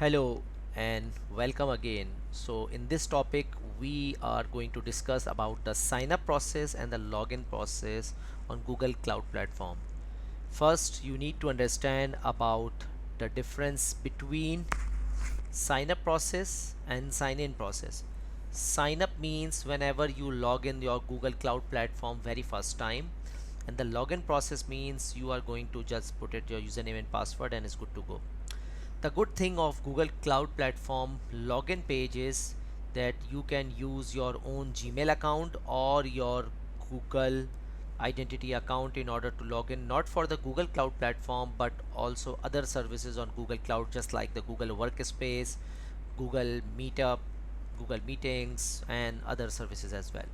Hello and welcome again. So in this topic we are going to discuss about the sign up process and the login process on Google Cloud Platform. First you need to understand about the difference between sign up process and sign in process. Sign up means whenever you log in your Google Cloud Platform very first time, and the login process means you are going to just put it your username and password and it's good to go. The good thing of Google Cloud Platform login page is that you can use your own Gmail account or your Google identity account in order to log in, not for the Google Cloud Platform but also other services on Google Cloud, just like the Google Workspace, Google Meetup, Google Meetings and other services as well.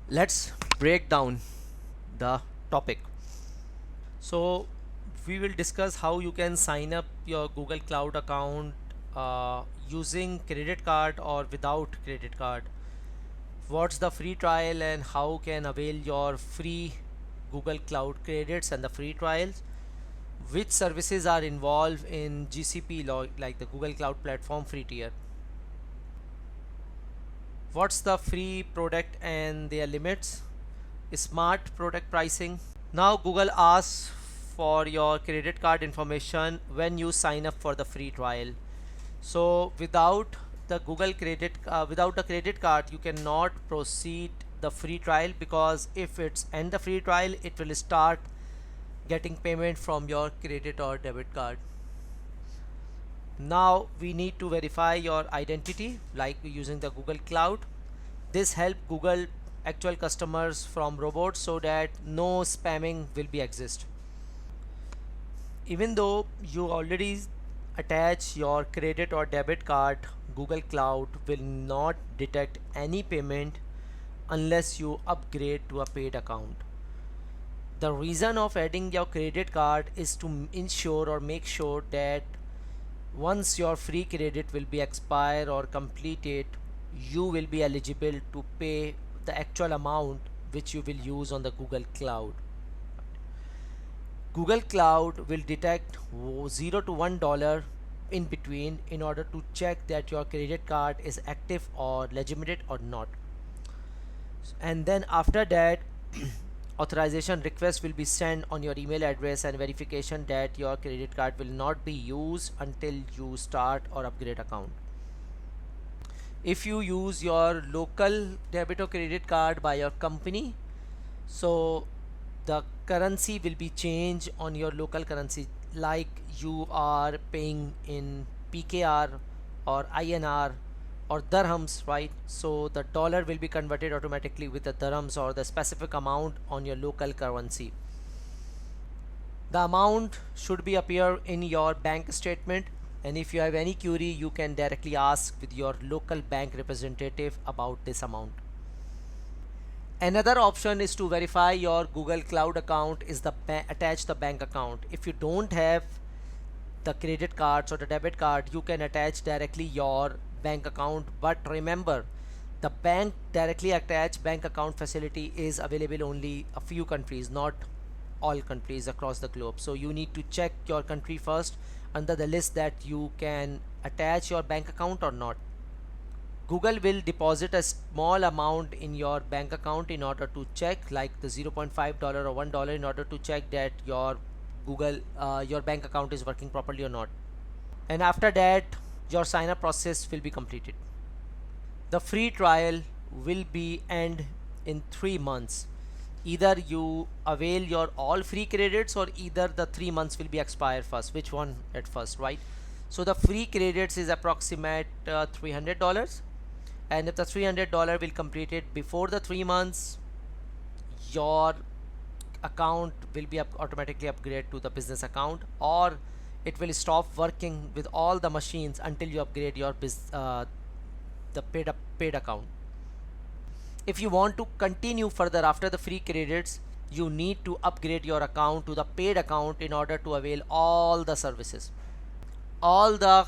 Let's break down the topic. So we will discuss how you can sign up your Google Cloud account using credit card or without credit card. What's the free trial and how can avail your free Google Cloud credits and the free trials. Which services are involved in GCP like the Google Cloud Platform free tier. What's the free product and their limits. Smart product pricing. Now Google asks for your credit card information when you sign up for the free trial. So without the without the credit card you cannot proceed the free trial, because if it's end the free trial it will start getting payment from your credit or debit card. Now we need to verify your identity like using the Google Cloud. This help Google actual customers from robots so that no spamming will be exist. Even though you already attach your credit or debit card, Google Cloud will not detect any payment unless you upgrade to a paid account. The reason of adding your credit card is to ensure or make sure that once your free credit will be expired or completed, you will be eligible to pay the actual amount which you will use on the Google Cloud. Google Cloud will detect $0 to $1 in between in order to check that your credit card is active or legitimate or not. And then after that authorization request will be sent on your email address and verification that your credit card will not be used until you start or upgrade account. If you use your local debit or credit card by your company, so the currency will be changed on your local currency, like you are paying in PKR or INR or dirhams, right? So the dollar will be converted automatically with the dirhams or the specific amount on your local currency. The amount should be appear in your bank statement, and if you have any query you can directly ask with your local bank representative about this amount. Another option is to verify your Google Cloud account is the attach the bank account. If you don't have the credit cards or the debit card, you can attach directly your bank account. But remember, the bank directly attached bank account facility is available only a few countries, not all countries across the globe. So you need to check your country first under the list that you can attach your bank account or not. Google will deposit a small amount in your bank account in order to check, like the $0.5 or $1, in order to check that your your bank account is working properly or not. And after that your sign up process will be completed. The free trial will be end in 3 months. Either you avail your all free credits or either the 3 months will be expired first. Which one at first, right? So the free credits is approximate $300, and if the $300 will complete it before the 3 months, your account will be automatically upgraded to the business account, or it will stop working with all the machines until you upgrade your the paid account. If you want to continue further after the free credits, you need to upgrade your account to the paid account in order to avail all the services. All the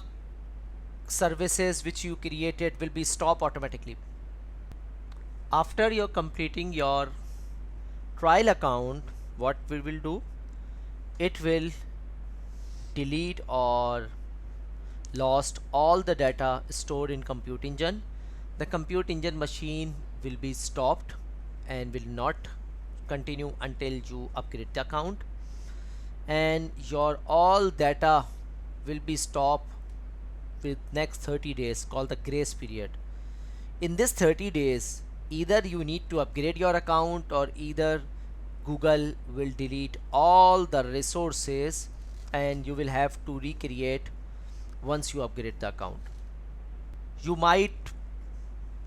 services which you created will be stopped automatically. After you're completing your trial account, what we will do, it will delete or lost all the data stored in compute engine, the compute engine machine will be stopped and will not continue until you upgrade the account, and your all data will be stopped with next 30 days, called the grace period. In this 30 days, either you need to upgrade your account or either Google will delete all the resources and you will have to recreate once you upgrade the account. You might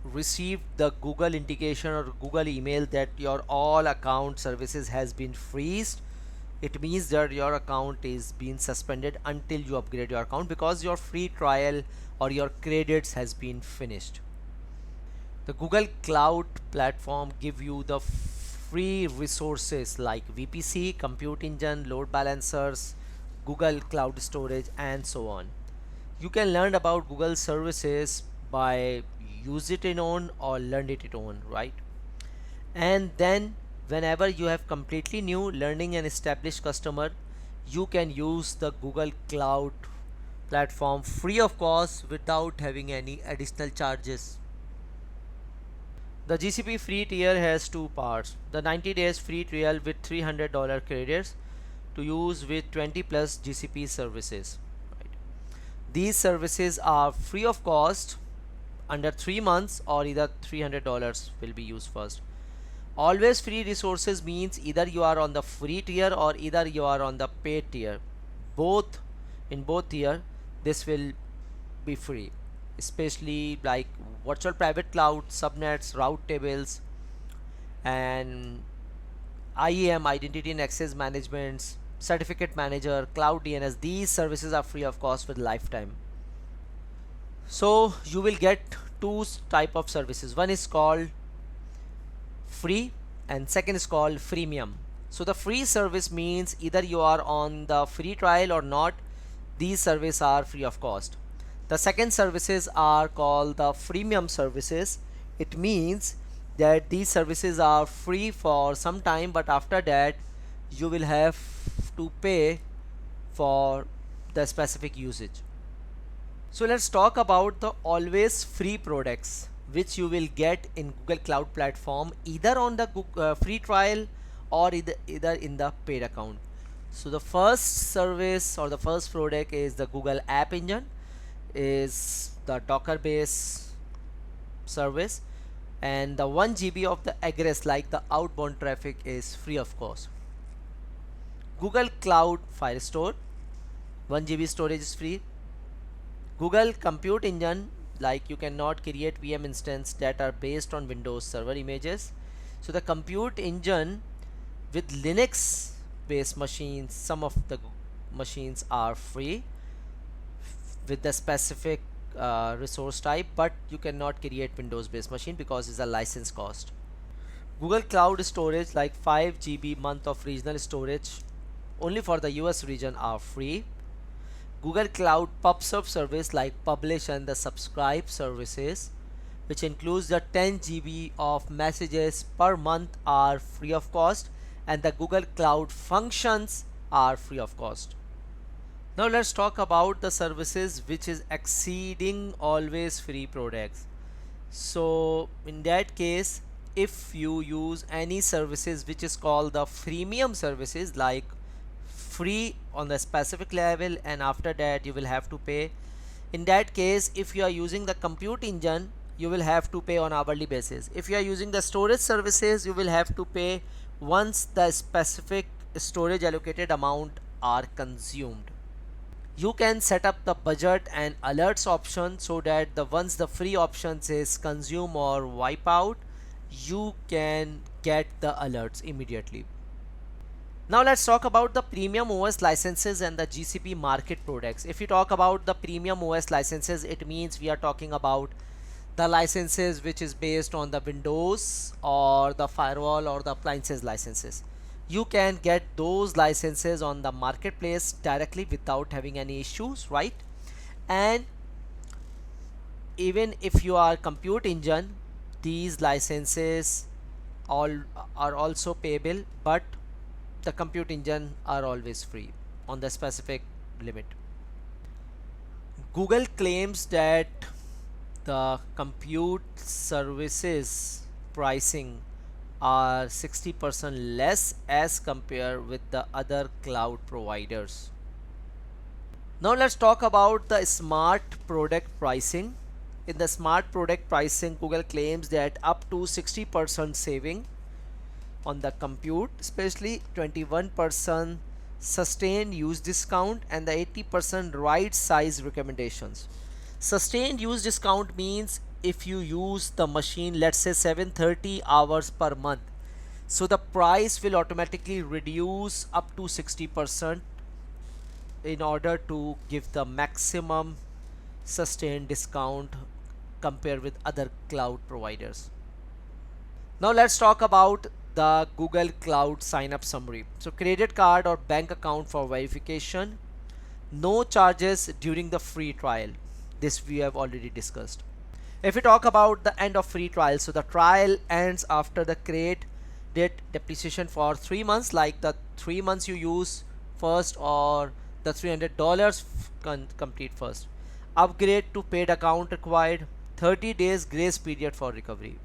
receive the Google indication or Google email that your all account services has been freezed. It means that your account is being suspended until you upgrade your account because your free trial or your credits has been finished. The Google Cloud platform give you the free resources like VPC, compute engine, load balancers, Google Cloud storage, and so on. You can learn about Google services by use it in own or learn it in own, right? And then whenever you have completely new learning and established customer, you can use the Google Cloud platform free of cost without having any additional charges. The GCP free tier has two parts: the 90 days free trial with $300 credits to use with 20 plus GCP services. Right. These services are free of cost under 3 months, or either $300 will be used first. Always free resources means either you are on the free tier or either you are on the paid tier. Both, in both tier, this will be free, especially like virtual private cloud, subnets, route tables, and IAM, identity and access management, certificate manager, cloud DNS. These services are free of cost with lifetime. So you will get two type of services. One is called free and second is called freemium. So the free service means either you are on the free trial or not. These services are free of cost. The second services are called the freemium services. It means that these services are free for some time, but after that you will have to pay for the specific usage. So let's talk about the always free products which you will get in Google Cloud Platform, either on the free trial or either in the paid account. So the first service or the first product is the Google App Engine, is the Docker based service, and the 1 GB of the egress like the outbound traffic is free of cost. Google Cloud Firestore, 1 GB storage is free. Google Compute Engine, like you cannot create VM instance that are based on Windows Server images. So the Compute Engine with Linux based machines, some of the machines are free with the specific resource type, but you cannot create Windows based machine because it's a license cost. Google Cloud Storage, like 5 GB month of regional storage only for the US region, are free. Google Cloud PubSub service, like publish and the subscribe services, which includes the 10 GB of messages per month, are free of cost, and the Google Cloud Functions are free of cost. Now let's talk about the services which is exceeding always free products. So in that case, if you use any services which is called the freemium services, like free on the specific level and after that you will have to pay, in that case if you are using the compute engine you will have to pay on hourly basis. If you are using the storage services, you will have to pay once the specific storage allocated amount are consumed. You can set up the budget and alerts option so that the once the free options is consume or wipe out, you can get the alerts immediately. Now let's talk about the premium OS licenses and the GCP market products. If you talk about the premium OS licenses, it means we are talking about the licenses which is based on the Windows or the firewall or the appliances licenses. You can get those licenses on the marketplace directly without having any issues, right? And even if you are compute engine, these licenses all are also payable, but the compute engine are always free on the specific limit. Google claims that the compute services pricing are 60% less as compared with the other cloud providers. Now let's talk about the smart product pricing. In the smart product pricing, Google claims that up to 60% saving on the compute, especially 21% sustained use discount and the 80% right size recommendations. Sustained use discount means if you use the machine, let's say 730 hours per month, so the price will automatically reduce up to 60% in order to give the maximum sustained discount compared with other cloud providers. Now let's talk about the Google Cloud sign up summary. So credit card or bank account for verification, no charges during the free trial. This we have already discussed. If we talk about the end of free trial, so the trial ends after the create date depreciation for 3 months, like the 3 months you use first or the $300 complete first. Upgrade to paid account required, 30 days grace period for recovery.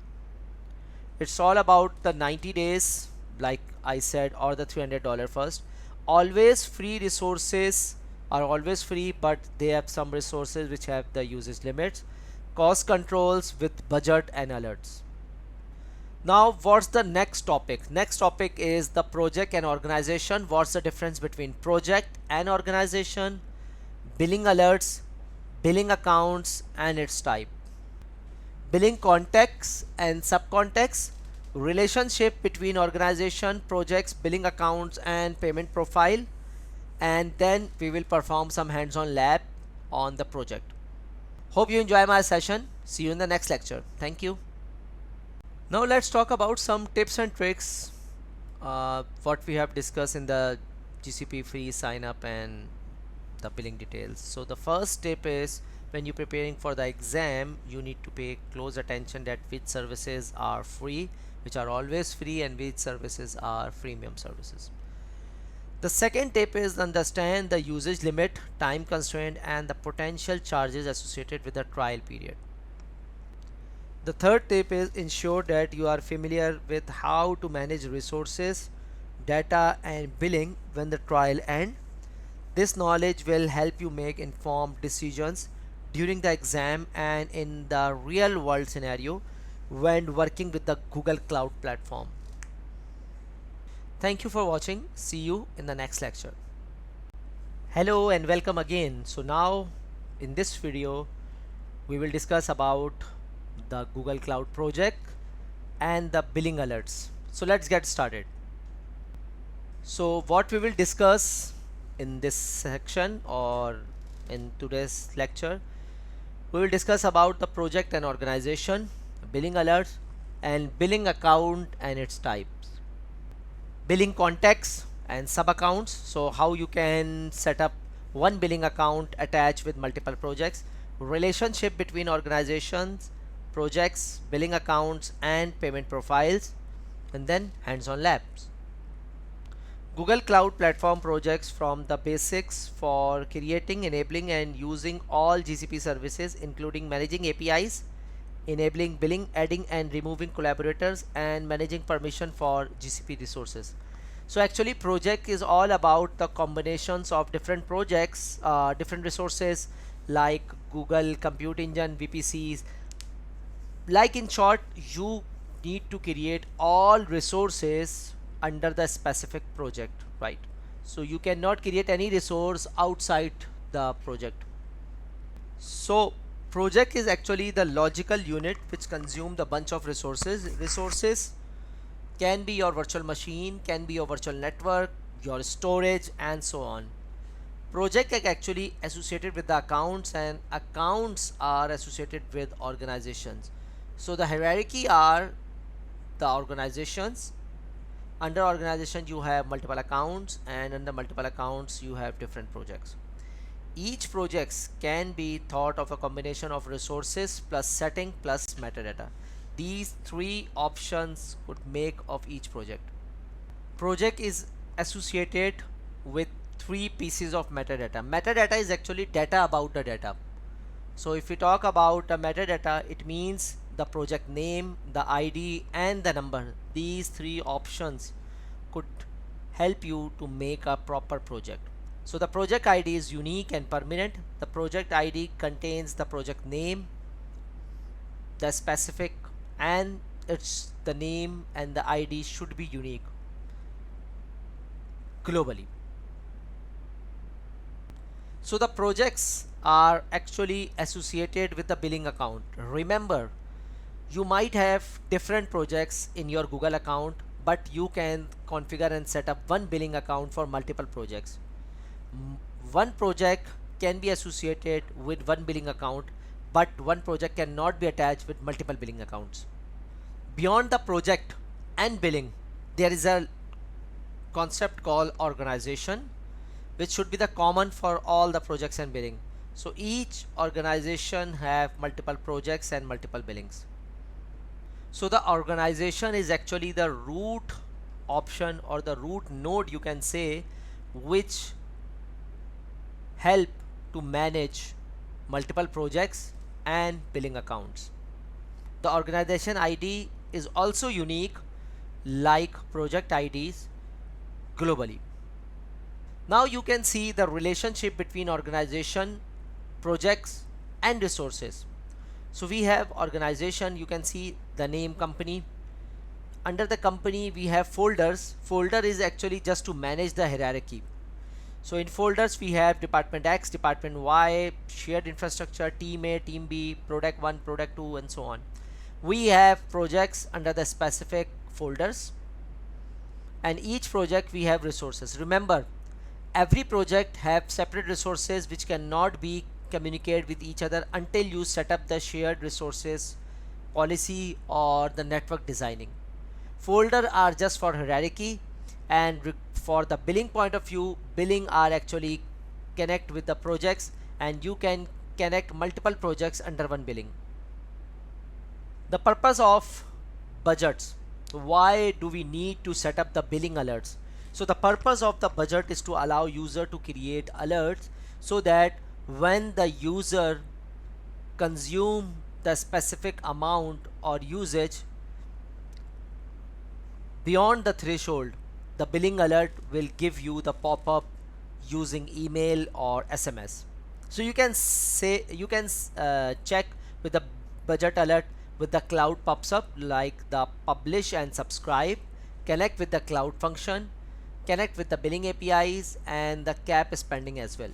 It's all about the 90 days, like I said, or the $300 first. Always free resources are always free, but they have some resources which have the usage limits. Cost controls with budget and alerts. Now what's the next topic? Next topic is the project and organization. What's the difference between project and organization, billing alerts, billing accounts and its type, billing context and subcontext, relationship between organization, projects, billing accounts and payment profile, and then we will perform some hands-on lab on the project. Hope you enjoy my session. See you in the next lecture. Thank you. Now let's talk about some tips and tricks what we have discussed in the GCP free sign up and the billing details. So the first tip is, when you're preparing for the exam, you need to pay close attention that which services are free, which are always free, and which services are freemium services. The second tip is understand the usage limit, time constraint and the potential charges associated with the trial period. The third tip is ensure that you are familiar with how to manage resources, data and billing when the trial ends. This knowledge will help you make informed decisions during the exam and in the real world scenario when working with the Google Cloud platform. Thank you for watching. See you in the next lecture. Hello and welcome again. So now in this video we will discuss about the Google Cloud project and the billing alerts. So let's get started. So what we will discuss in this section or in today's lecture, we will discuss about the project and organization, billing alerts and billing account and its types, billing context and sub accounts, so how you can set up one billing account attached with multiple projects, relationship between organizations, projects, billing accounts and payment profiles, and then hands-on labs. Google Cloud Platform projects, from the basics for creating, enabling and using all GCP services, including managing APIs, enabling billing, adding and removing collaborators and managing permission for GCP resources. So actually project is all about the combinations of different projects, different resources like Google Compute Engine, VPCs. Like in short, you need to create all resources under the specific project, right? So you cannot create any resource outside the project. So project is actually the logical unit which consumes the bunch of resources. Resources can be your virtual machine, can be your virtual network, your storage and so on. Project is actually associated with the accounts and accounts are associated with organizations. So the hierarchy are the organizations. Under organization you have multiple accounts and under multiple accounts you have different projects. Each projects can be thought of a combination of resources plus setting plus metadata. These three options could make of each project. Project is associated with three pieces of metadata. Metadata is actually data about the data. So if we talk about the metadata, it means the project name, the ID and the number. These three options could help you to make a proper project. So the project ID is unique and permanent. The project ID contains the project name, the specific, and it's the name and the ID should be unique globally. So the projects are actually associated with the billing account. Remember, you might have different projects in your Google account, but you can configure and set up one billing account for multiple projects. One project can be associated with one billing account, but one project cannot be attached with multiple billing accounts. Beyond the project and billing, there is a concept called organization, which should be the common for all the projects and billing. So each organization have multiple projects and multiple billings. So the organization is actually the root option or the root node, you can say, which help to manage multiple projects and billing accounts. The organization ID is also unique like project IDs globally. Now you can see the relationship between organization, projects and resources. So we have organization, you can see the name company. Under the company we have folders. Folder is actually just to manage the hierarchy. So in folders we have department X, department Y, shared infrastructure, team A, team B, product 1, product 2 and so on. We have projects under the specific folders, and each project we have resources. Remember, every project have separate resources which cannot be communicated with each other until you set up the shared resources policy or the network designing. Folder are just for hierarchy, and for the billing point of view, billing are actually connect with the projects, and you can connect multiple projects under one billing. The purpose of budgets. Why do we need to set up the billing alerts? So the purpose of the budget is to allow user to create alerts so that when the user consume the specific amount or usage beyond the threshold, the billing alert will give you the pop-up using email or SMS. So you can say check with the budget alert with the cloud pops up, like the publish and subscribe, connect with the cloud function, connect with the billing APIs and the cap spending as well.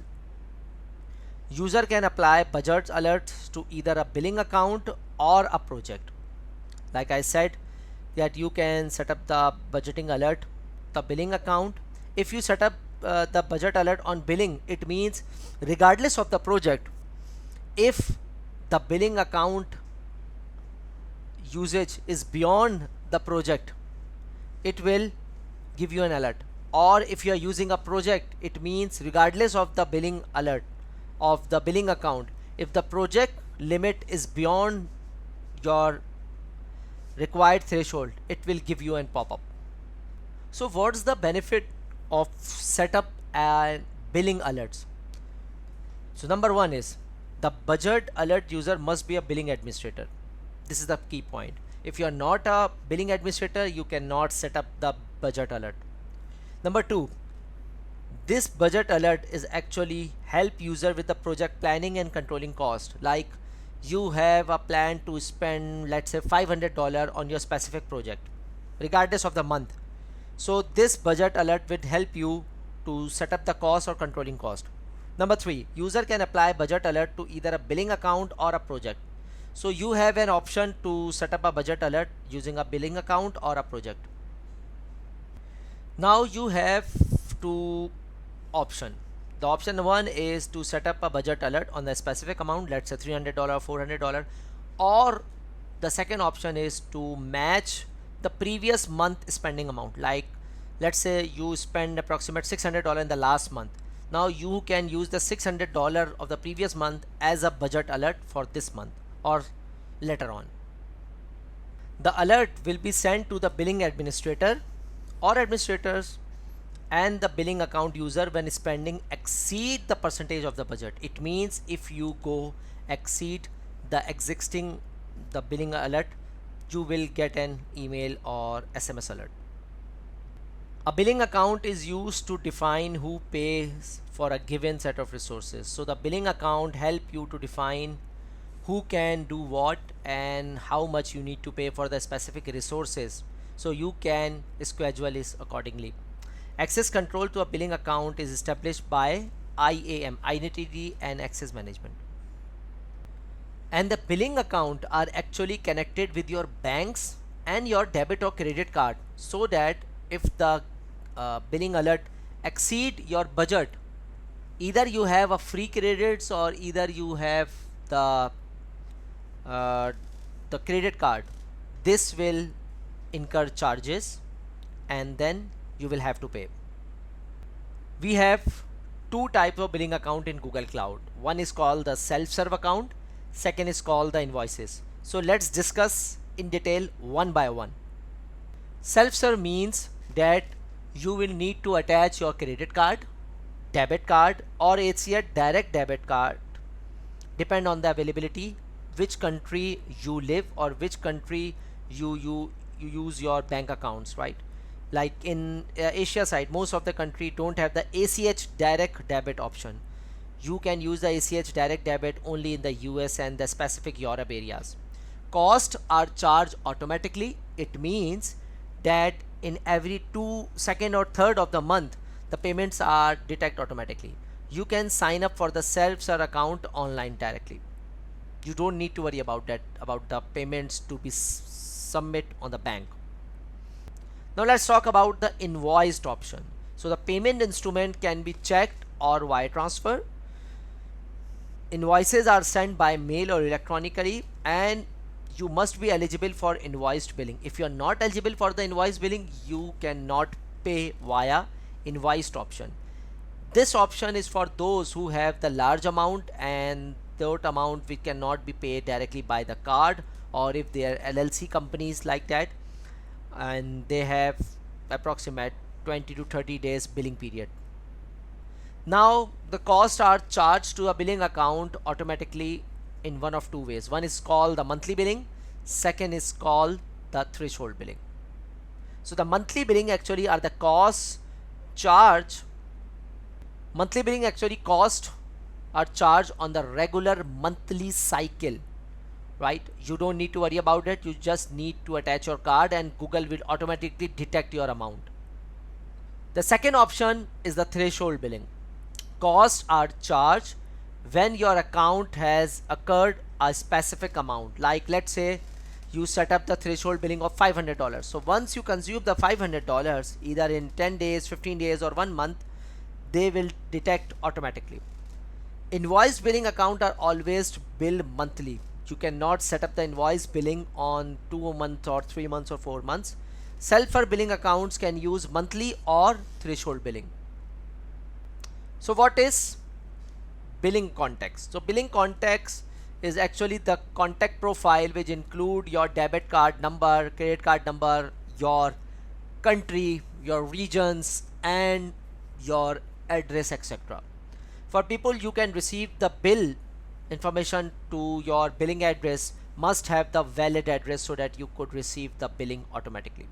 User can apply budget alerts to either a billing account or a project. Like I said, that you can set up the budgeting alert, the billing account. If you set up the budget alert on billing, it means regardless of the project, if the billing account usage is beyond the project, it will give you an alert. Or if you are using a project, it means regardless of the billing alert of the billing account, if the project limit is beyond your required threshold, it will give you a pop-up. So what's the benefit of setup and billing alerts? So number one is the budget alert user must be a billing administrator. This is the key point. If you are not a billing administrator, you cannot set up the budget alert. Number two, this budget alert is actually help user with the project planning and controlling cost. Like you have a plan to spend, let's say $500 on your specific project, regardless of the month. So this budget alert will help you to set up the cost or controlling cost. Number three, user can apply budget alert to either a billing account or a project. So you have an option to set up a budget alert using a billing account or a project. Now you have two options. The option one is to set up a budget alert on the specific amount, let's say $300, $400, or the second option is to match the previous month spending amount. Like let's say you spend approximate $600 in the last month. Now you can use the $600 of the previous month as a budget alert for this month or later on. The alert will be sent to the billing administrator or administrators and the billing account user when spending exceed the percentage of the budget. It means if you go exceed the existing the billing alert, you will get an email or SMS alert. A billing account is used to define who pays for a given set of resources. So the billing account help you to define who can do what and how much you need to pay for the specific resources, so you can schedule it accordingly. Access control to a billing account is established by IAM, Identity and Access Management. And the billing account are actually connected with your banks and your debit or credit card, so that if the billing alert exceed your budget, either you have a free credits or either you have the credit card, this will incur charges and then you will have to pay. We have two types of billing account in Google Cloud. One is called the self-serve account, second is called the invoices. So let's discuss in detail one by one. Self-serve means that you will need to attach your credit card, debit card, or HCA direct debit card, depend on the availability, which country you live or which country you use your bank accounts, right? Like in Asia side, most of the country don't have the ACH direct debit option. You can use the ACH direct debit only in the US and the specific Europe areas. Costs are charged automatically. It means that in every 2nd or 3rd of the month, the payments are detected automatically. You can sign up for the self-serve account online directly. You don't need to worry about that, about the payments to be submit on the bank. Now let's talk about the invoiced option. So the payment instrument can be checked or wire transfer. Invoices are sent by mail or electronically, and you must be eligible for invoiced billing. If you are not eligible for the invoice billing, you cannot pay via invoiced option. This option is for those who have the large amount, and that amount which cannot be paid directly by the card, or if they are LLC companies like that, and they have approximate 20 to 30 days billing period. Now the costs are charged to a billing account automatically in one of two ways. One is called the monthly billing, second is called the threshold billing. So the monthly billing actually are the costs charged. Monthly billing actually cost are charged on the regular monthly cycle, right? You don't need to worry about it. You just need to attach your card and Google will automatically detect your amount. The second option is the threshold billing. Costs are charged when your account has occurred a specific amount. Like let's say you set up the threshold billing of $500. So once you consume the $500, either in 10 days, 15 days or 1 month, they will detect automatically. Invoice billing account are always billed monthly. You cannot set up the invoice billing on 2 months or 3 months or 4 months. Self-serve billing accounts can use monthly or threshold billing. So what is billing context? So billing context is actually the contact profile which include your debit card number, credit card number, your country, your regions, and your address, etc. For people you can receive the bill information to your billing address must have the valid address so that you could receive the billing automatically.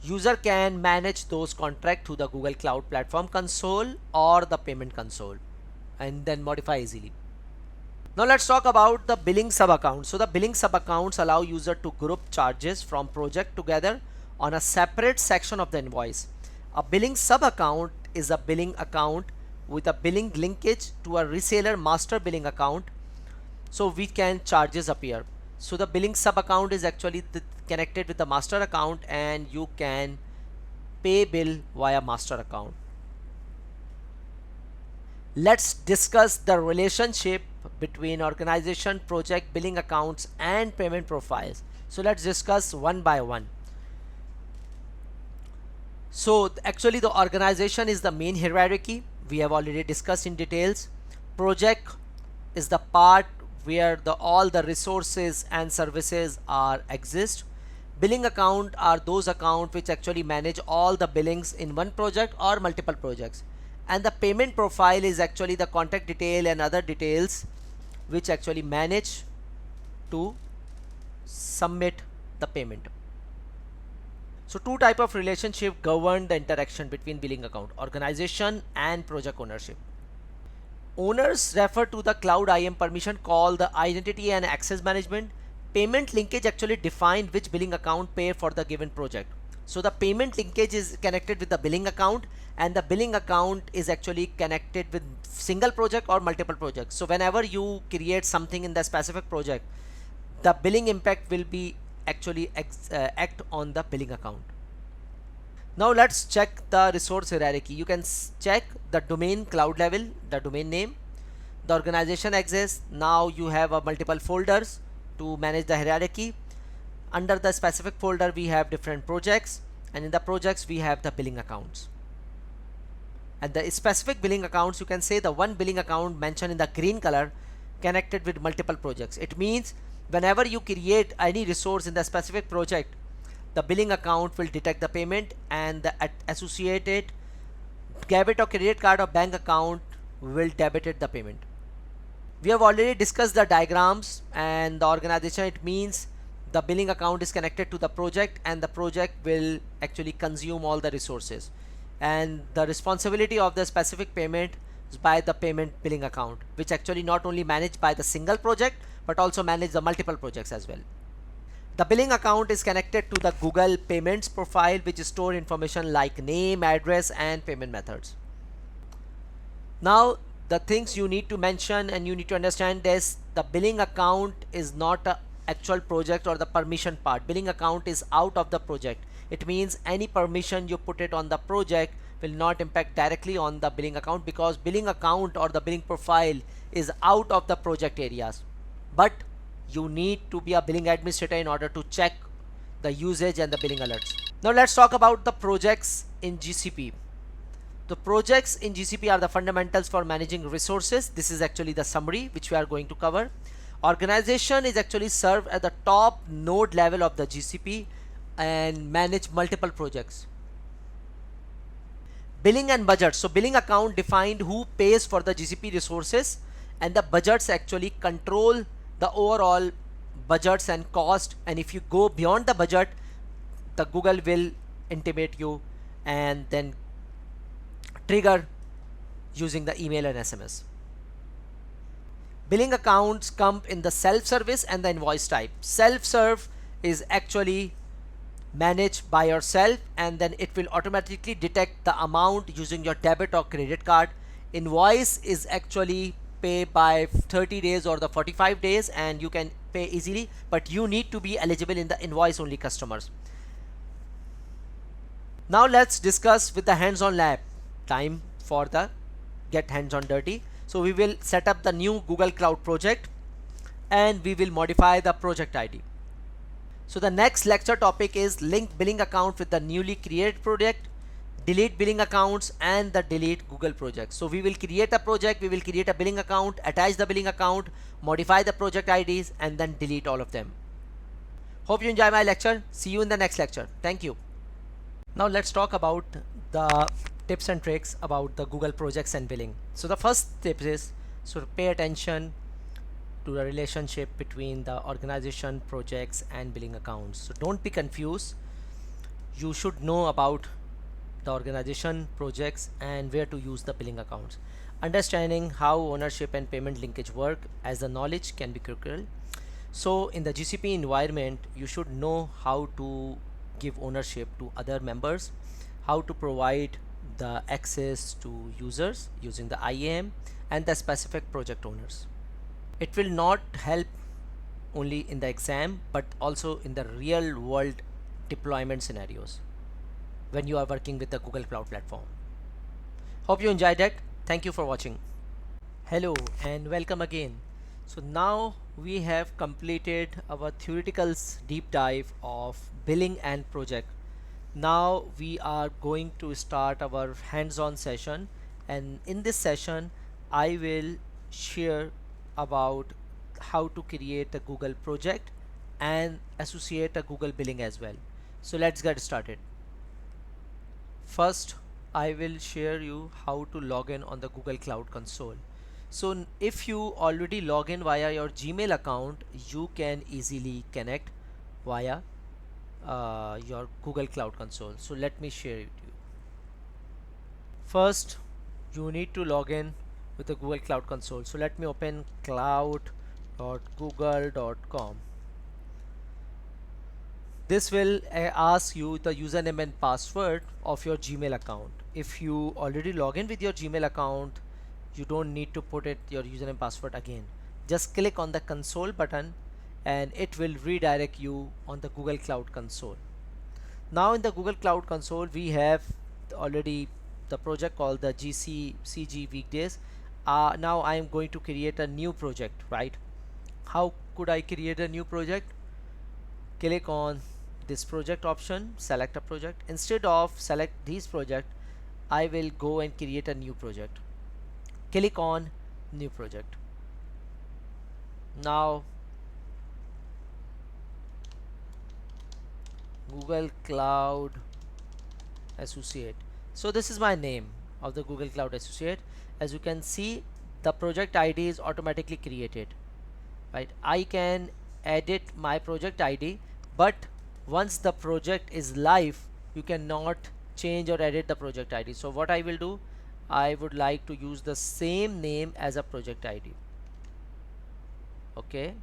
User can manage those contracts through the Google Cloud Platform console or the payment console and then modify easily. Now let's talk about the billing sub accounts. So the billing sub accounts allow user to group charges from project together on a separate section of the invoice. A billing sub account is a billing account with a billing linkage to a reseller master billing account, so we can charges appear. So the billing sub account is actually connected with the master account and you can pay bill via master account. Let's discuss the relationship between organization, project, billing accounts and payment profiles. So let's discuss one by one. So actually the organization is the main hierarchy. We have already discussed in details. Project is the part where all the resources and services are exist. Billing account are those accounts which actually manage all the billings in one project or multiple projects. And the payment profile is actually the contact detail and other details which actually manage to submit the payment. So two type of relationship govern the interaction between billing account, organization and project ownership. Owners refer to the cloud IAM permission called the identity and access management. Payment linkage actually define which billing account pay for the given project. So the payment linkage is connected with the billing account, and the billing account is actually connected with single project or multiple projects. So whenever you create something in the specific project, the billing impact will be actually act on the billing account. Now let's check the resource hierarchy. You can check the domain cloud level, the domain name, the organization access. Now you have multiple folders to manage the hierarchy. Under the specific folder we have different projects, and in the projects we have the billing accounts. And the specific billing accounts, you can say the one billing account mentioned in the green color connected with multiple projects. It means whenever you create any resource in the specific project, the billing account will detect the payment, and the associated debit or credit card or bank account will debit the payment. We have already discussed the diagrams and the organization. It means the billing account is connected to the project, and the project will actually consume all the resources, and the responsibility of the specific payment is by the payment billing account, which actually not only managed by the single project but also manage the multiple projects as well. The billing account is connected to the Google Payments profile, which store information like name, address, and payment methods. Now, the things you need to mention and you need to understand is the billing account is not a actual project or the permission part. Billing account is out of the project. It means any permission you put it on the project will not impact directly on the billing account, because billing account or the billing profile is out of the project areas. But you need to be a billing administrator in order to check the usage and the billing alerts. Now let's talk about the projects in GCP. The projects in GCP are the fundamentals for managing resources. This is actually the summary which we are going to cover. Organization is actually served at the top node level of the GCP and manage multiple projects. Billing and budget. So billing account defined who pays for the GCP resources, and the budgets actually control the overall budgets and cost, and if you go beyond the budget, the Google will intimate you and then trigger using the email and SMS. Billing accounts come in the self-service and the invoice type. Self-serve is actually managed by yourself, and then it will automatically detect the amount using your debit or credit card. Invoice is actually pay by 30 days or the 45 days, and you can pay easily, but you need to be eligible in the invoice only customers. Now let's discuss with the hands-on lab. Time for the get hands-on dirty. So we will set up the new Google Cloud project, and we will modify the project ID. So the next lecture topic is link billing account with the newly created project, delete billing accounts, and the delete Google project. So we will create a project, we will create a billing account, attach the billing account, modify the project IDs, and then delete all of them. Hope you enjoy my lecture. See you in the next lecture. Thank you. Now let's talk about the tips and tricks about the Google projects and billing. So the first tip is, so pay attention to the relationship between the organization, projects, and billing accounts. So don't be confused. You should know about the organization, projects, and where to use the billing accounts. Understanding how ownership and payment linkage work as the knowledge can be critical. So in the GCP environment, you should know how to give ownership to other members, how to provide the access to users using the IAM, and the specific project owners. It will not help only in the exam, but also in the real world deployment scenarios when you are working with the Google Cloud Platform. Hope you enjoyed it. Thank you for watching. Hello and welcome again. So now we have completed our theoretical deep dive of billing and project. Now we are going to start our hands-on session, and in this session I will share about how to create a Google project and associate a Google billing as well. So let's get started. First, I will share you how to log in on the Google Cloud Console. So if you already log in via your Gmail account, you can easily connect via your Google Cloud Console. So let me share it with you. First, you need to log in with the Google Cloud Console. So let me open cloud.google.com. This will ask you the username and password of your Gmail account. If you already log in with your Gmail account, you don't need to put it your username password again. Just click on the console button and it will redirect you on the Google Cloud Console. Now in the Google Cloud Console, we have already the project called the GCCG Weekdays. Now I am going to create a new project, right? How could I create a new project? Click on this project option, select a project. Instead of select these project, I will go and create a new project. Click on new project. Now Google Cloud Associate. So this is my name of the Google Cloud Associate. As you can see, the project ID is automatically created, right? I can edit my project ID, but once the project is live, you cannot change or edit the project ID. So what I will do, I would like to use the same name as a project ID. Okay,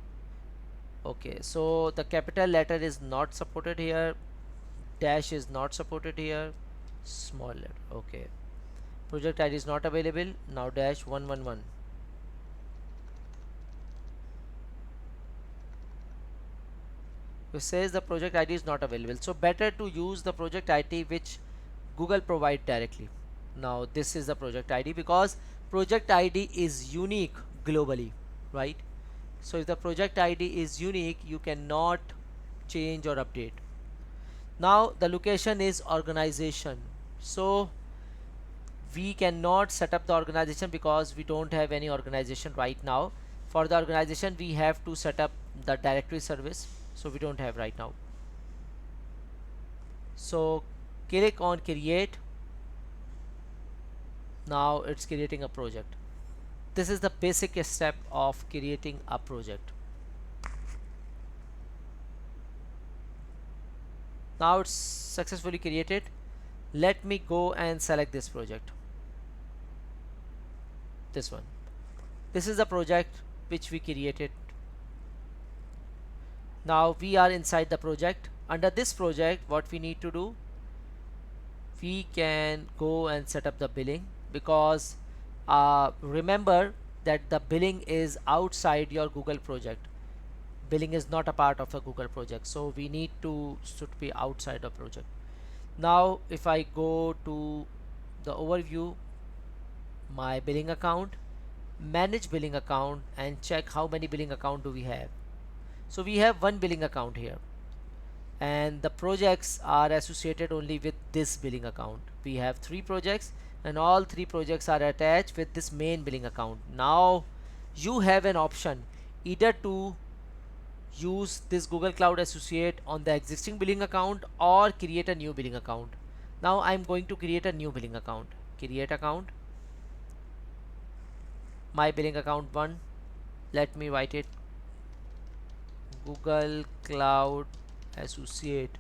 so the capital letter is not supported here, dash is not supported here, small letter. Okay, project ID is not available. Now dash 111. It says the project ID is not available. So better to use the project ID which Google provide directly. Now this is the project ID because project ID is unique globally, right? So if the project ID is unique, you cannot change or update. Now the location is organization. So we cannot set up the organization because we don't have any organization right now. For the organization, we have to set up the directory service, so we don't have right now. So click on create. Now it's creating a project. This is the basic step of creating a project. Now it's successfully created. Let me go and select this project, this one. This is the project which we created. Now we are inside the project. Under this project, what we need to do, we can go and set up the billing, because remember that the billing is outside your Google project. Billing is not a part of a Google project, so we need to should be outside the project. Now if I go to the overview, my billing account, manage billing account, and check how many billing account do we have. So we have one billing account here, and the projects are associated only with this billing account. We have 3 projects and all 3 projects are attached with this main billing account. Now you have an option either to use this Google Cloud Associate on the existing billing account or create a new billing account. Now I'm going to create a new billing account. Create account, my billing account 1. Let me write it Google Cloud Associate,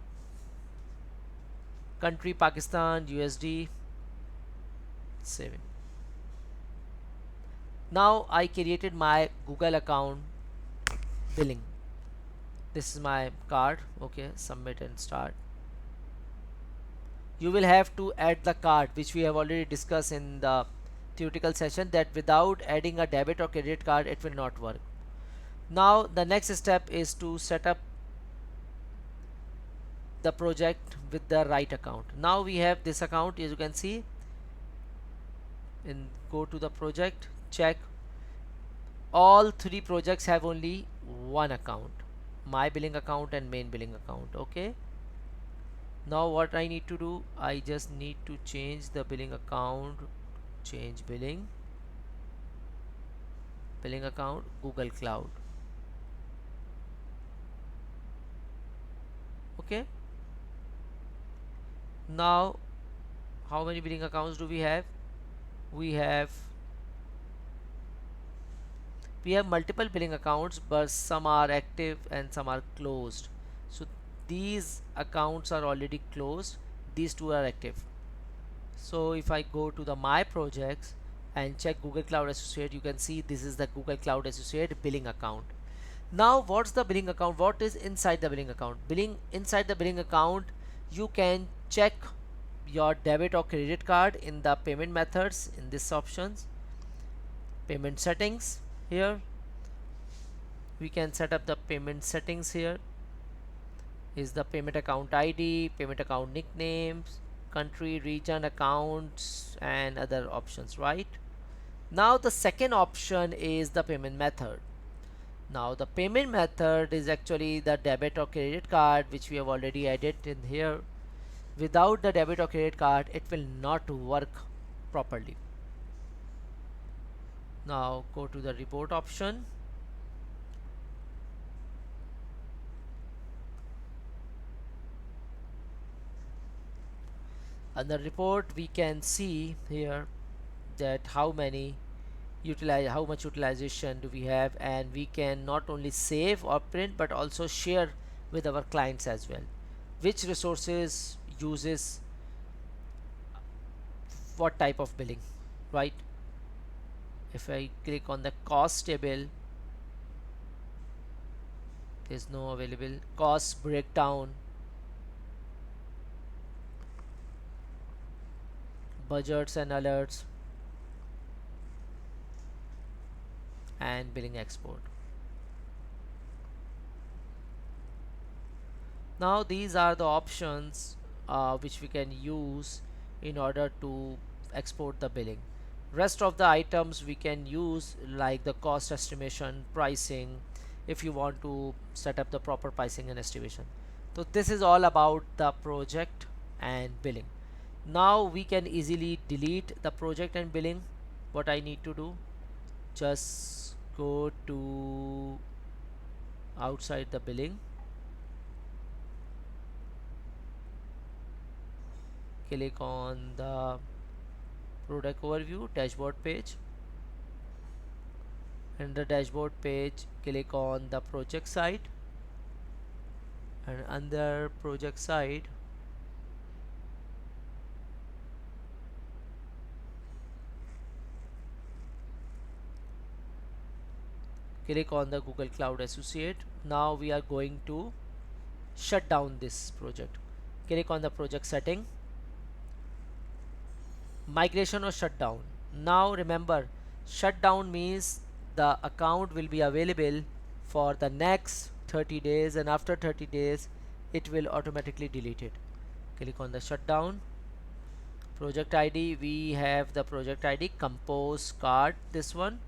country Pakistan, USD, 7. Now I created my Google account billing. This is my card. Okay, submit and start. You will have to add the card, which we have already discussed in the theoretical session, that without adding a debit or credit card it will not work. Now the next step is to set up the project with the right account. Now we have this account, as you can see, and go to the project, check. All 3 projects have only one account, my billing account and main billing account. Okay, now what I need to do, I just need to change the billing account, change billing account, Google Cloud. Okay, now how many billing accounts do we have? We have We have multiple billing accounts, but some are active and some are closed. So these accounts are already closed, these two are active. So if I go to the my projects and check Google Cloud Associate, you can see this is the Google Cloud Associate billing account. Now what's the billing account? What is inside the billing account? Billing inside the billing account, you can check your debit or credit card in the payment methods in this options, payment settings. Here we can set up the payment settings. Here is the payment account ID, payment account nicknames, country, region, accounts, and other options, right? Now the second option is the payment method. Now the payment method is actually the debit or credit card, which we have already added in here. Without the debit or credit card, it will not work properly. Now go to the report option. Under report, we can see here that how much utilization do we have, and we can not only save or print but also share with our clients as well, which resources uses what type of billing, right? If I click on the cost table, there's no available cost breakdown, budgets and alerts, and billing export. Now these are the options which we can use in order to export the billing. Rest of the items we can use, like the cost estimation, pricing, if you want to set up the proper pricing and estimation. So this is all about the project and billing. Now we can easily delete the project and billing. What I need to do, just go to outside the billing, click on the product overview dashboard page, and the dashboard page click on the project side, and under project side click on the Google Cloud Associate. Now we are going to shut down this project. Click on the project setting, migration or shutdown. Now remember, shutdown means the account will be available for the next 30 days, and after 30 days it will automatically delete it. Click on the shutdown. Project ID, we have the project ID compose card, this one.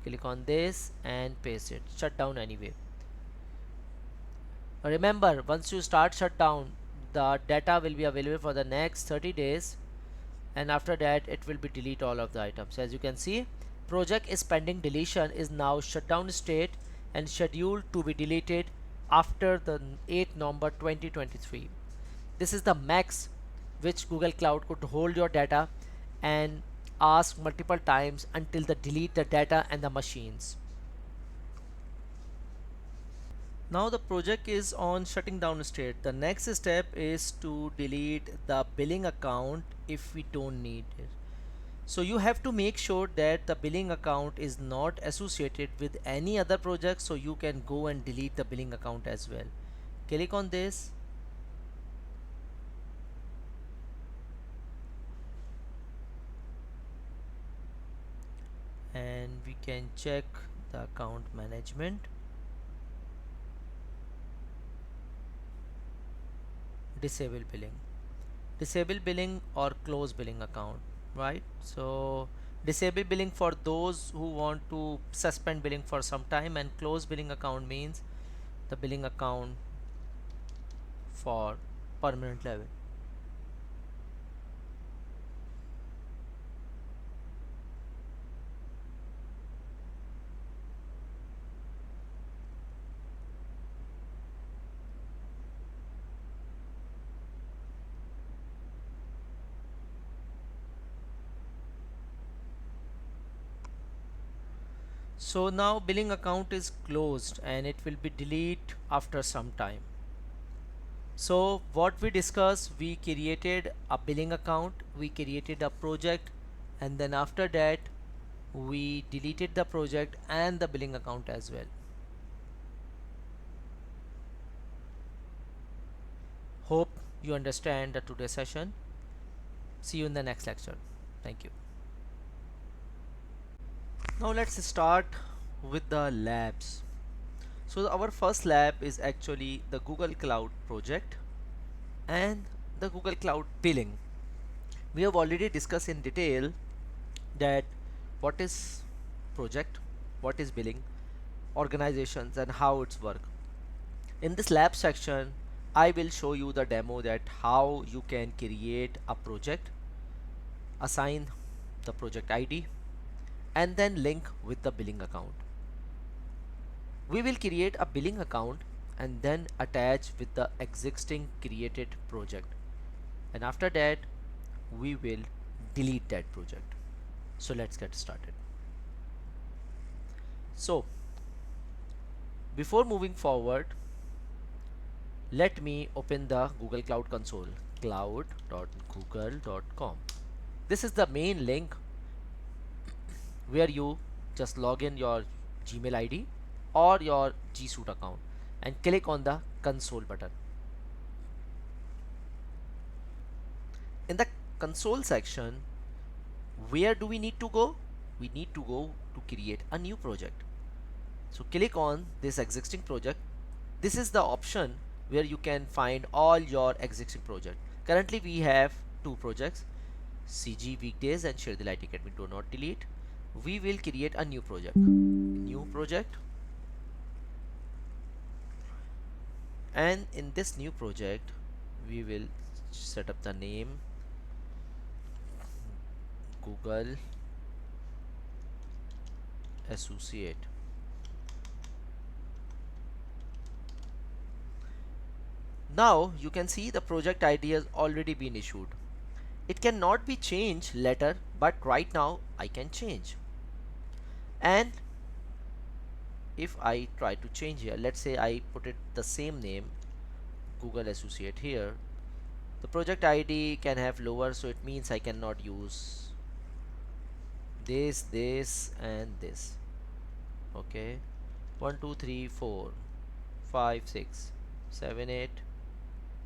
Click on this and paste it. Shut down anyway. Remember, once you start shutdown, the data will be available for the next 30 days, and after that it will be delete all of the items. As you can see, project is pending deletion, is now shutdown state and scheduled to be deleted after the 8th November 2023. This is the max which Google Cloud could hold your data and ask multiple times until they delete the data and the machines. Now the project is on shutting down state. The next step is to delete the billing account if we don't need it. So you have to make sure that the billing account is not associated with any other project, so you can go and delete the billing account as well. Click on this, and we can check the account management, disable billing or close billing account, right? So disable billing for those who want to suspend billing for some time, and close billing account means the billing account for permanent level. So now billing account is closed and it will be deleted after some time. So what we discussed, we created a billing account, we created a project, and then after that we deleted the project and the billing account as well. Hope you understand the today's session. See you in the next lecture. Thank you. Now let's start with the labs. So our first lab is actually the Google Cloud project and the Google Cloud billing. We have already discussed in detail that what is project, what is billing, organizations, and how it's work. In this lab section, I will show you the demo that how you can create a project, assign the project ID, and then link with the billing account. We will create a billing account and then attach with the existing created project, and after that we will delete that project. So let's get started. So before moving forward, let me open the Google Cloud console, cloud.google.com. This is the main link where you just log in your Gmail ID or your G Suite account and click on the console button. In the console section, where do we need to go? We need to go to create a new project. So click on this existing project. This is the option where you can find all your existing project. Currently we have two projects, CG Weekdays and Sherdil IT Academy. Do not delete. We will create a new project. New project. And in this new project, we will set up the name Google Associate. Now you can see the project ID has already been issued. It cannot be changed later, but right now I can change. And if I try to change here, let's say I put it the same name, Google Associate here, the project ID can have lower, so it means I cannot use this and this. Okay, 1 2 3 4 5 6 7 8.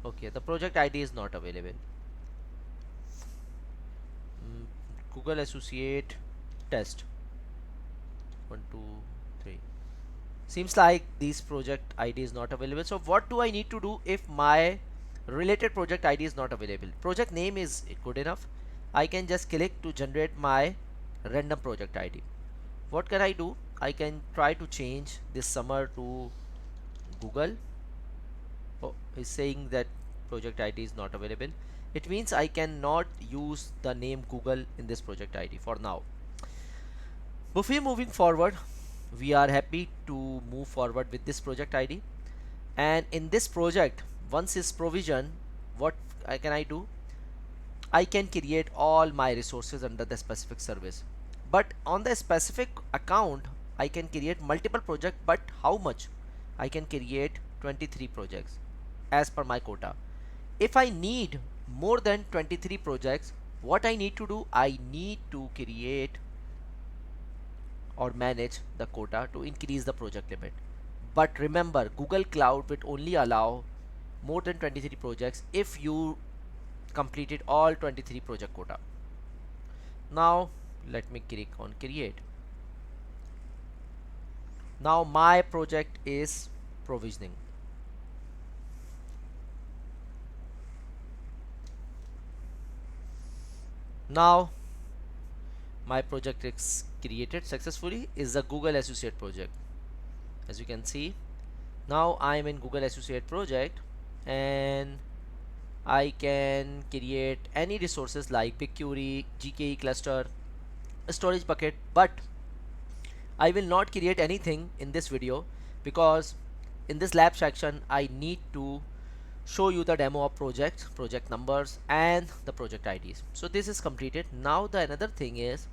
Okay, the project ID is not available. Google Associate test 1 2 3. Seems like this project ID is not available. So what do I need to do if my related project ID is not available? Project name is good enough. I can just click to generate my random project ID. What can I do? I can try to change this summer to Google. Oh, it's saying that project ID is not available. It means I cannot use the name Google in this project ID for now. Before moving forward, we are happy to move forward with this project ID, and in this project, once it's provisioned, what can I do? I can create all my resources under the specific service, but on the specific account I can create multiple projects. But how much? I can create 23 projects as per my quota. If I need more than 23 projects, what I need to do? I need to create or manage the quota to increase the project limit. But remember, Google Cloud will only allow more than 23 projects if you completed all 23 project quota. Now let me click on create. Now my project is provisioning. Now my project is created successfully, is the Google Associate project. As you can see, now I am in Google Associate project, and I can create any resources like BigQuery, GKE cluster, storage bucket, but I will not create anything in this video because in this lab section I need to show you the demo of project numbers and the project IDs. So this is completed. Now the another thing is,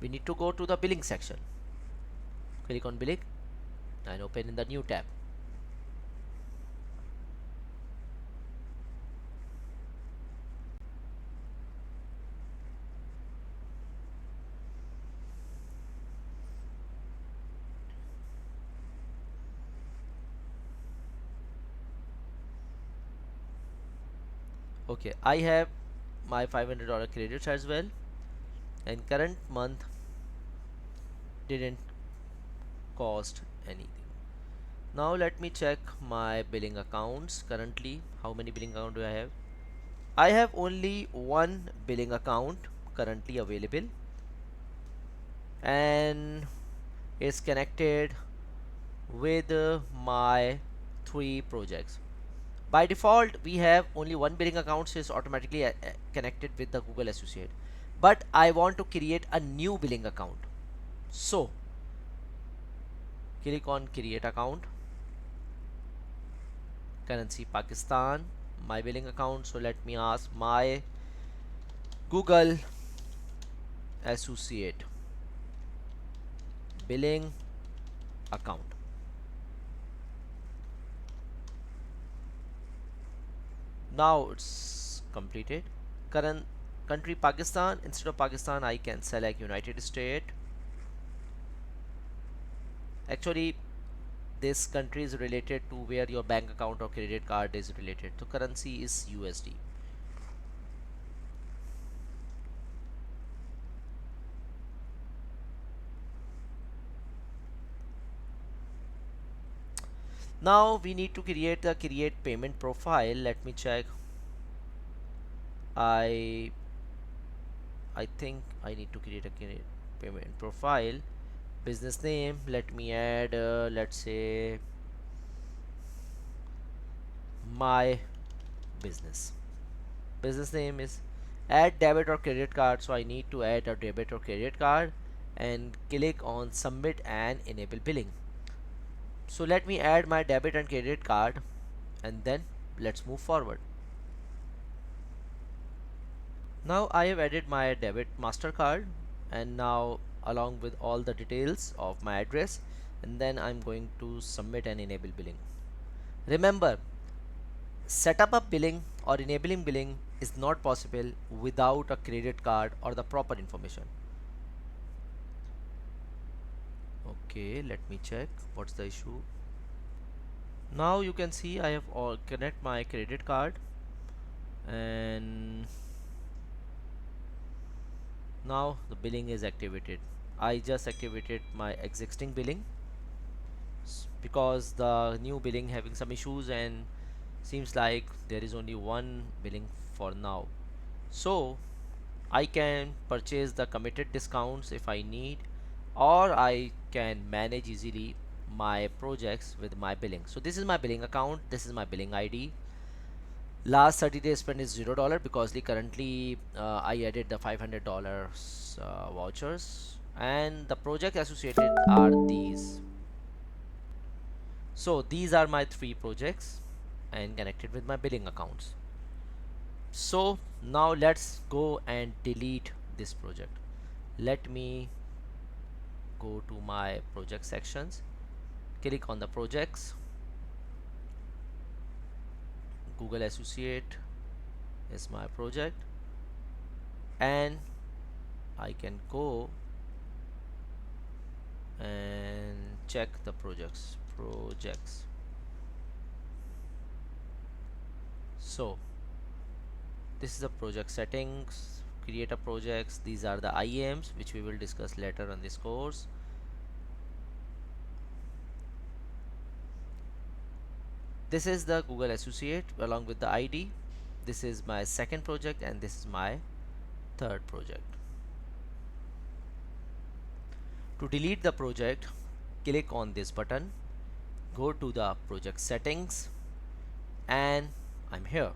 we need to go to the billing section. Click on billing and open in the new tab. Okay, I have my $500 credits as well, and current month didn't cost anything. Now let me check my billing accounts. Currently, how many billing account do I have? I have only one billing account currently available, and it's connected with my three projects. By default, we have only one billing account, so it's automatically connected with the Google Associate. But I want to create a new billing account. So click on create account, currency Pakistan, my billing account. So let me ask my Google Associate billing account. Now it's completed. Current country Pakistan. Instead of Pakistan, I can select United States. Actually, this country is related to where your bank account or credit card is related. So currency is USD. Now we need to create a create payment profile. Let me check. I think I need to create a payment profile. Business name, let me add let's say my business name is add debit or credit card, so I need to add a debit or credit card and click on submit and enable billing. So let me add my debit and credit card, and then let's move forward. Now I have added my debit MasterCard, and now along with all the details of my address, and then I'm going to submit and enable billing. Remember, set up a billing or enabling billing is not possible without a credit card or the proper information. Okay, let me check what's the issue. Now you can see I have all connect my credit card, and now the billing is activated. I just activated my existing billing because the new billing having some issues, and seems like there is only one billing for now. So I can purchase the committed discounts if I need, or I can manage easily my projects with my billing. So this is my billing account, this is my billing ID. Last 30 days spent is $0 because currently I added the $500 vouchers, and the project associated are these. So these are my three projects and connected with my billing accounts. So now let's go and delete this project. Let me go to my project sections, click on the projects. Google Associate is my project, and I can go and check the projects. So this is the project settings, create a projects. These are the IAMs which we will discuss later on this course. This is the Google Associate along with the ID. This is my second project, and this is my third project. To delete the project, click on this button, go to the project settings, and I'm here.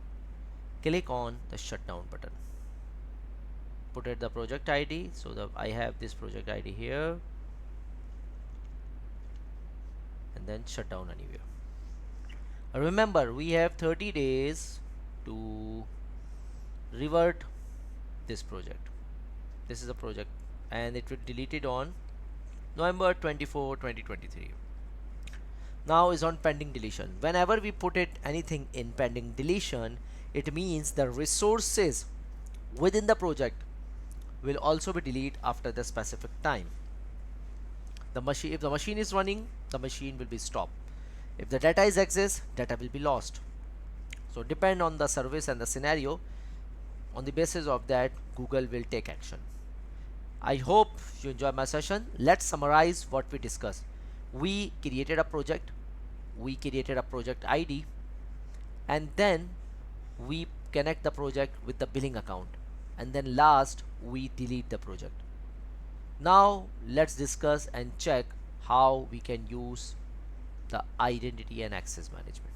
Click on the shutdown button. Put it the project ID, so I have this project ID here, and then shut down anywhere. Remember, we have 30 days to revert this project. This is a project and it will delete it on November 24, 2023. Now is on pending deletion. Whenever we put it anything in pending deletion, it means the resources within the project will also be deleted after the specific time. The machine, if the machine is running, the machine will be stopped. If the data is accessed, data will be lost. So depend on the service and the scenario. On the basis of that, Google will take action. I hope you enjoy my session. Let's summarize what we discussed. We created a project, we created a project ID, and then we connect the project with the billing account, and then last we delete the project. Now let's discuss and check how we can use the identity and access management.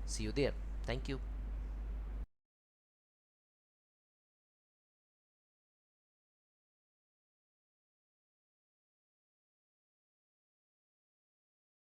See you there. Thank you.